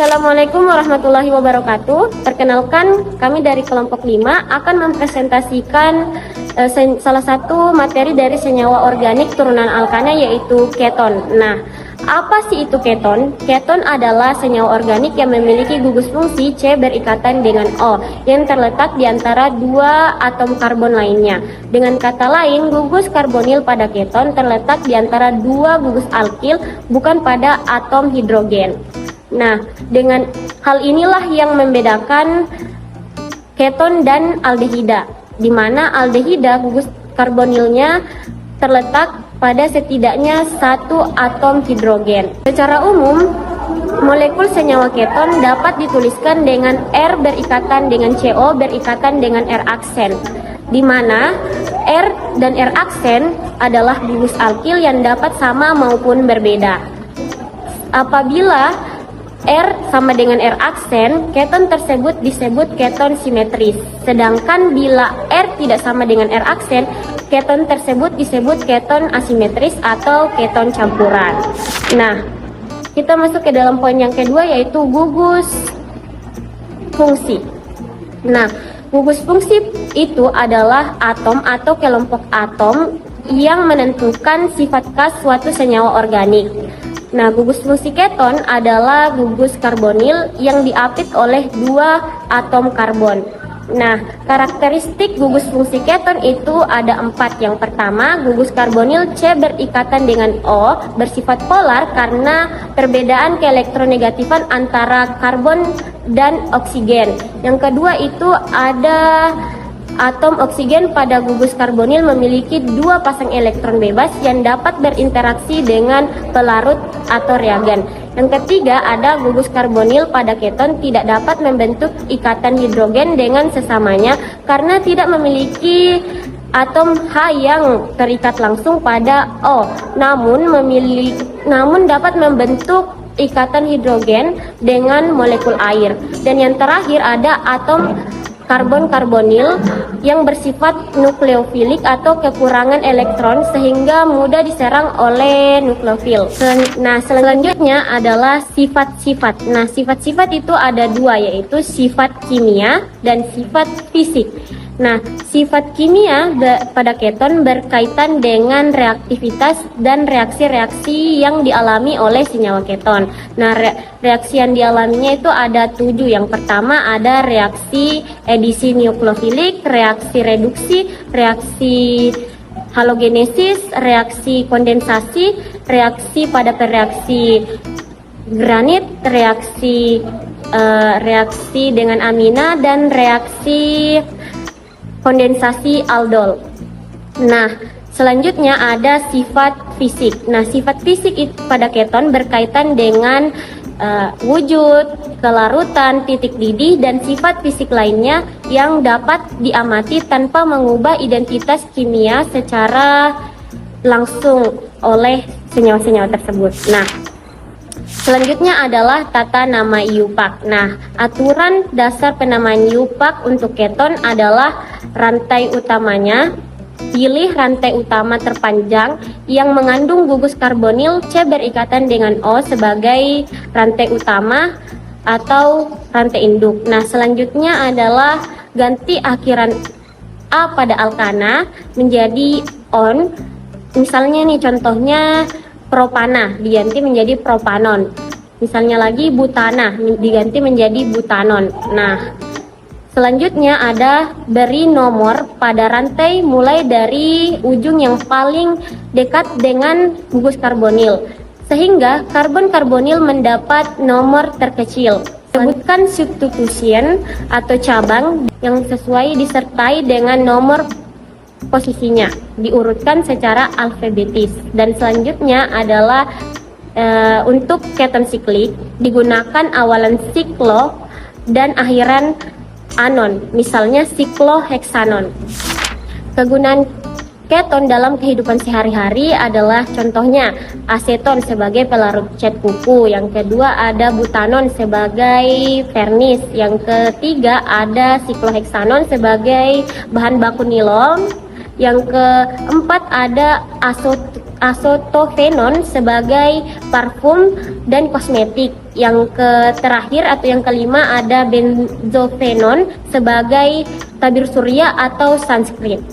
Assalamualaikum warahmatullahi wabarakatuh. Perkenalkan, kami dari kelompok 5 akan mempresentasikan salah satu materi dari senyawa organik turunan alkana, yaitu keton. Nah, apa sih itu keton? Keton adalah senyawa organik yang memiliki gugus fungsi C berikatan dengan O yang terletak di antara dua atom karbon lainnya. Dengan kata lain, gugus karbonil pada keton terletak di antara dua gugus alkil, bukan pada atom hidrogen. Nah, dengan hal inilah yang membedakan keton dan aldehida, di mana aldehida gugus karbonilnya terletak pada setidaknya satu atom hidrogen. Secara umum, molekul senyawa keton dapat dituliskan dengan R berikatan dengan CO berikatan dengan R aksen, di mana R dan R aksen adalah gugus alkil yang dapat sama maupun berbeda. Apabila R sama dengan R aksen, keton tersebut disebut keton simetris. Sedangkan bila R tidak sama dengan R aksen, keton tersebut disebut keton asimetris atau keton campuran. Nah, kita masuk ke dalam poin yang kedua, yaitu gugus fungsi. Nah, gugus fungsi itu adalah atom atau kelompok atom yang menentukan sifat khas suatu senyawa organik. Nah, gugus fungsi keton adalah gugus karbonil yang diapit oleh dua atom karbon. Nah, karakteristik gugus fungsi keton itu ada 4. Yang pertama, gugus karbonil C berikatan dengan O bersifat polar karena perbedaan keelektronegatifan antara karbon dan oksigen. Yang kedua itu ada atom oksigen pada gugus karbonil memiliki dua pasang elektron bebas yang dapat berinteraksi dengan pelarut atau reagen. Yang ketiga, ada gugus karbonil pada keton tidak dapat membentuk ikatan hidrogen dengan sesamanya karena tidak memiliki atom H yang terikat langsung pada O, namun dapat membentuk ikatan hidrogen dengan molekul air. Dan yang terakhir, ada atom karbon karbonil yang bersifat nukleofilik atau kekurangan elektron sehingga mudah diserang oleh nukleofil. Nah, selanjutnya adalah sifat-sifat. Nah, sifat-sifat itu ada 2, yaitu sifat kimia dan sifat fisik. Nah, sifat kimia pada keton berkaitan dengan reaktivitas dan reaksi-reaksi yang dialami oleh senyawa keton. Nah, reaksi yang dialaminya itu ada 7. Yang pertama ada reaksi edisi nukleofilik, reaksi reduksi, reaksi halogenesis, reaksi kondensasi, reaksi pada reaksi granit, reaksi dengan amina, dan reaksi kondensasi aldol. Nah, selanjutnya ada sifat fisik. Nah, sifat fisik pada keton berkaitan dengan wujud, kelarutan, titik didih, dan sifat fisik lainnya yang dapat diamati tanpa mengubah identitas kimia secara langsung oleh senyawa-senyawa tersebut. Nah, selanjutnya adalah tata nama IUPAC. Nah, aturan dasar penamaan IUPAC untuk keton adalah rantai utamanya, pilih rantai utama terpanjang yang mengandung gugus karbonil C berikatan dengan O sebagai rantai utama atau rantai induk. Nah, selanjutnya adalah ganti akhiran A pada alkana menjadi on. Misalnya nih contohnya propana diganti menjadi propanon. Misalnya lagi butana diganti menjadi butanon. Nah, selanjutnya ada beri nomor pada rantai mulai dari ujung yang paling dekat dengan gugus karbonil, sehingga karbon karbonil mendapat nomor terkecil. Sebutkan substitution atau cabang yang sesuai disertai dengan nomor posisinya, diurutkan secara alfabetis. Dan selanjutnya adalah untuk keton siklik digunakan awalan siklo dan akhiran anon, misalnya sikloheksanon. Kegunaan keton dalam kehidupan sehari-hari adalah contohnya aseton sebagai pelarut cat kuku, yang kedua ada butanon sebagai vernis, yang ketiga ada sikloheksanon sebagai bahan baku nilon, Yang keempat ada acetophenone sebagai parfum dan kosmetik. Yang terakhir atau yang kelima ada benzophenone sebagai tabir surya atau sunscreen.